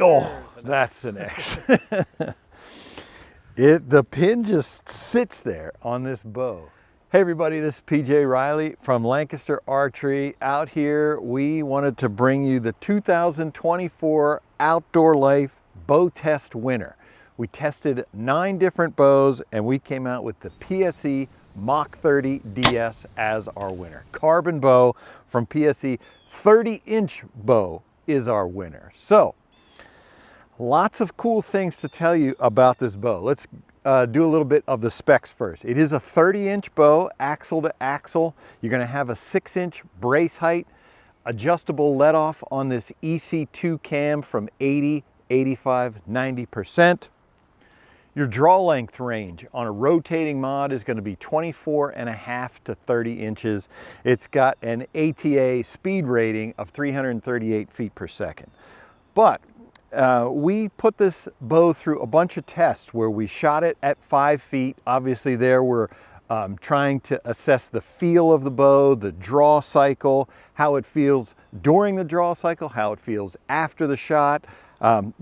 Oh, that's an X. The pin just sits there on this bow. Hey everybody, this is PJ Riley from Lancaster Archery. Out here, we wanted to bring you the 2024 Outdoor Life Bow Test winner. We tested 9 different bows and we came out with the PSE Mach 30 DS as our winner. Carbon bow from PSE, 30-inch bow is our winner. So, lots of cool things to tell you about this bow. Let's do a little bit of the specs first. It is a 30-inch bow, axle to axle. You're going to have a 6-inch brace height, adjustable let-off on this EC2 cam from 80, 85, 90%. Your draw length range on a rotating mod is going to be 24.5 to 30 inches. It's got an ATA speed rating of 338 feet per second. But we put this bow through a bunch of tests where we shot it at 5 feet. Obviously there we're trying to assess the feel of the bow, the draw cycle, how it feels during the draw cycle, how it feels after the shot.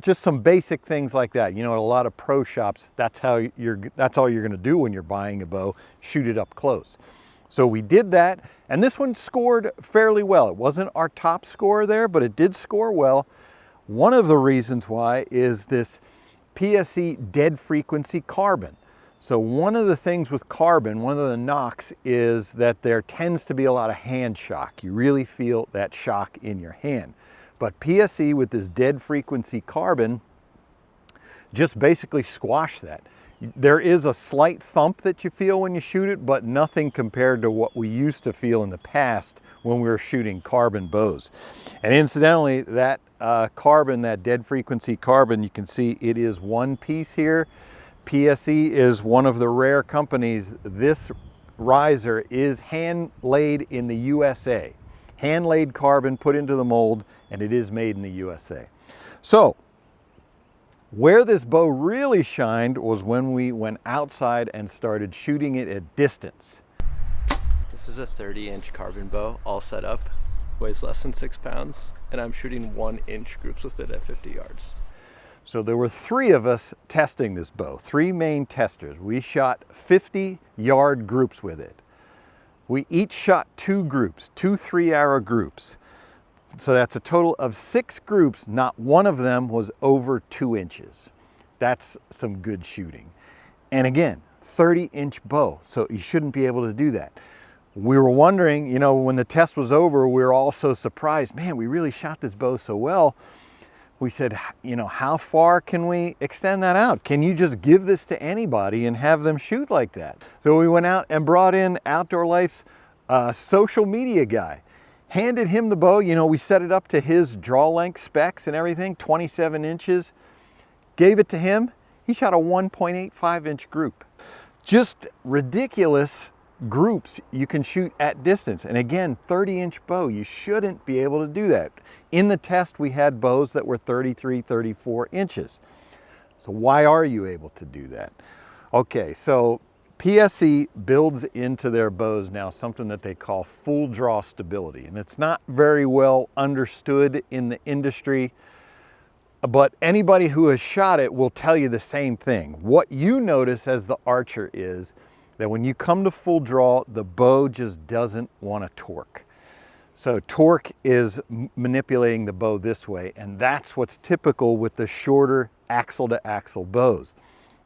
Just some basic things like that. You know, at a lot of pro shops, that's all you're going to do when you're buying a bow, shoot it up close. So we did that, and this one scored fairly well. It wasn't our top score there, but it did score well. One of the reasons why is this PSE dead frequency carbon. So one of the things with carbon, one of the knocks is that there tends to be a lot of hand shock. You really feel that shock in your hand. But PSE with this dead frequency carbon just basically squash that. There is a slight thump that you feel when you shoot it, but nothing compared to what we used to feel in the past when we were shooting carbon bows. And incidentally, that carbon, that dead frequency carbon, you can see it is one piece here. PSE is one of the rare companies. This riser is hand laid in the USA. Hand laid carbon put into the mold, and it is made in the USA. So, where this bow really shined was when we went outside and started shooting it at distance. This is a 30-inch carbon bow, all set up, weighs less than 6 pounds, and I'm shooting 1-inch groups with it at 50 yards. So there were 3 of us testing this bow, 3 main testers. We shot 50-yard groups with it. We each shot 2 groups, 2 3-arrow groups. So that's a total of 6 groups. Not one of them was over 2 inches. That's some good shooting. And again, 30-inch bow, so you shouldn't be able to do that. We were wondering, you know, when the test was over, we were all so surprised, man, we really shot this bow so well. We said, you know, how far can we extend that out? Can you just give this to anybody and have them shoot like that? So we went out and brought in Outdoor Life's social media guy. Handed him the bow, you know, we set it up to his draw length specs and everything, 27 inches. Gave it to him, he shot a 1.85 inch group. Just ridiculous groups you can shoot at distance. And again, 30-inch bow, you shouldn't be able to do that. In the test, we had bows that were 33, 34 inches. So why are you able to do that? Okay, so PSE builds into their bows now something that they call full draw stability, and it's not very well understood in the industry, but anybody who has shot it will tell you the same thing. What you notice as the archer is that when you come to full draw, the bow just doesn't want to torque. So torque is manipulating the bow this way, and that's what's typical with the shorter axle to axle bows.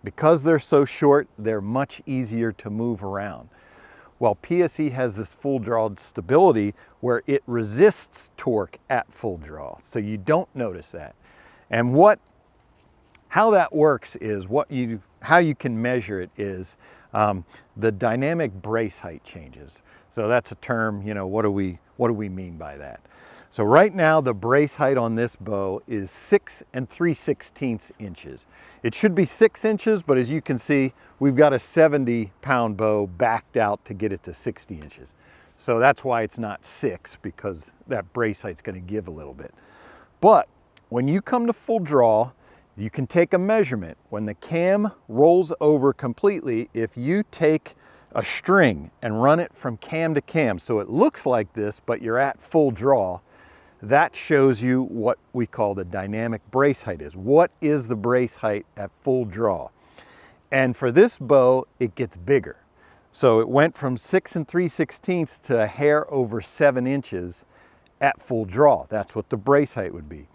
Because they're so short, they're much easier to move around. While PSE has this full draw stability where it resists torque at full draw, so you don't notice that. And how that works is how you can measure it is the dynamic brace height changes. So that's a term, you know, what do we mean by that? So right now the brace height on this bow is 6 3/16 inches. It should be 6 inches, but as you can see, we've got a 70-pound bow backed out to get it to 60 inches. So that's why it's not 6, because that brace height's going to give a little bit. But when you come to full draw, you can take a measurement. When the cam rolls over completely, if you take a string and run it from cam to cam, so it looks like this, but you're at full draw, that shows you what we call the dynamic brace height is. What is the brace height at full draw? And for this bow, it gets bigger. So it went from 6 3/16 to a hair over 7 inches at full draw. That's what the brace height would be.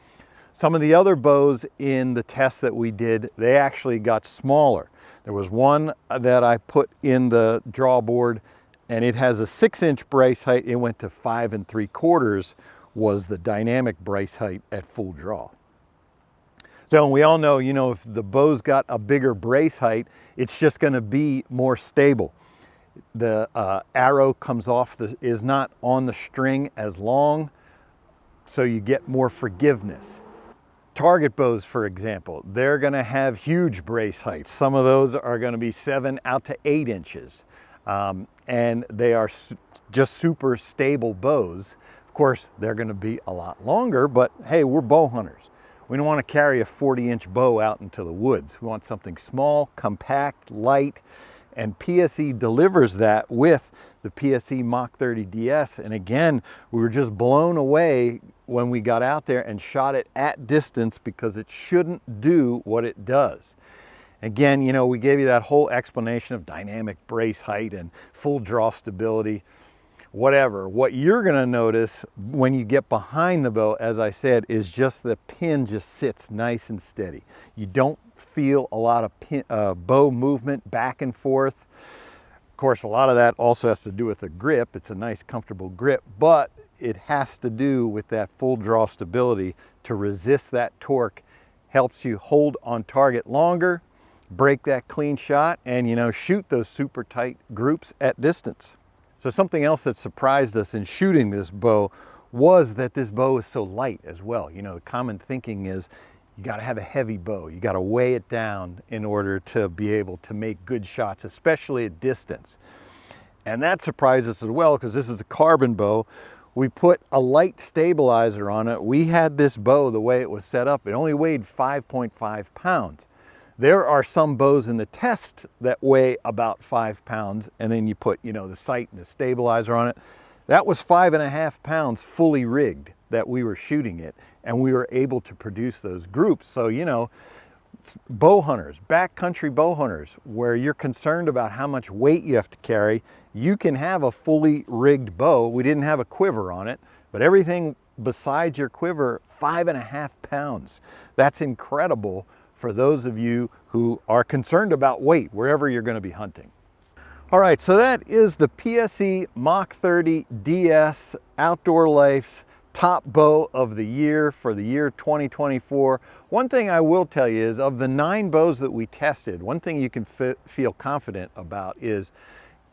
Some of the other bows in the test that we did, they actually got smaller. There was one that I put in the draw board, and it has a 6-inch brace height. It went to 5 3/4 was the dynamic brace height at full draw. So we all know, if the bow's got a bigger brace height, it's just going to be more stable. The arrow comes off, is not on the string as long, so you get more forgiveness. Target bows, for example, they're going to have huge brace heights. Some of those are going to be 7 out to 8 inches. And they are just super stable bows. Of course, they're going to be a lot longer, but hey, we're bow hunters. We don't want to carry a 40-inch bow out into the woods. We want something small, compact, light, and PSE delivers that with the PSE Mach 30 DS. And again, we were just blown away when we got out there and shot it at distance, because it shouldn't do what it does. Again, we gave you that whole explanation of dynamic brace height and full draw stability, whatever. What you're going to notice when you get behind the bow, as I said, is just the pin just sits nice and steady. You don't feel a lot of bow movement back and forth. Of course, a lot of that also has to do with the grip. It's a nice, comfortable grip, but it has to do with that full draw stability to resist that torque. Helps you hold on target longer, break that clean shot, and shoot those super tight groups at distance. So something else that surprised us in shooting this bow was that this bow is so light as well. The common thinking is you got to have a heavy bow. You got to weigh it down in order to be able to make good shots, especially at distance. And that surprised us as well, because this is a carbon bow. We put a light stabilizer on it. We had this bow, the way it was set up, it only weighed 5.5 pounds. There are some bows in the test that weigh about 5 pounds, and then you put, the sight and the stabilizer on it. That was 5.5 pounds fully rigged that we were shooting it, and we were able to produce those groups. So, bow hunters, backcountry bow hunters, where you're concerned about how much weight you have to carry, you can have a fully rigged bow. We didn't have a quiver on it, but everything besides your quiver, 5.5 pounds. That's incredible for those of you who are concerned about weight wherever you're going to be hunting. All right, so that is the PSE Mach 30 DS Outdoor Life's top bow of the year for the year 2024. One thing I will tell you is, of the 9 bows that we tested, one thing you can feel confident about is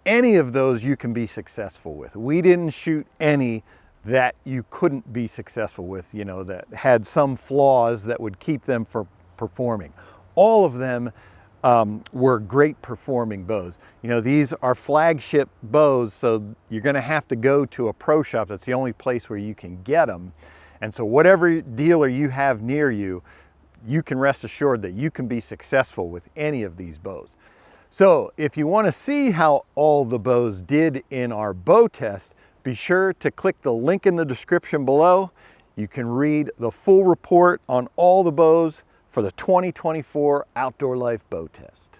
any of those you can be successful with. We didn't shoot any that you couldn't be successful with, that had some flaws that would keep them from performing. All of them were great performing bows. These are flagship bows, so you're going to have to go to a pro shop. That's the only place where you can get them. And so whatever dealer you have near you, you can rest assured that you can be successful with any of these bows. So if you want to see how all the bows did in our bow test, be sure to click the link in the description below. You can read the full report on all the bows for the 2024 Outdoor Life Bow Test.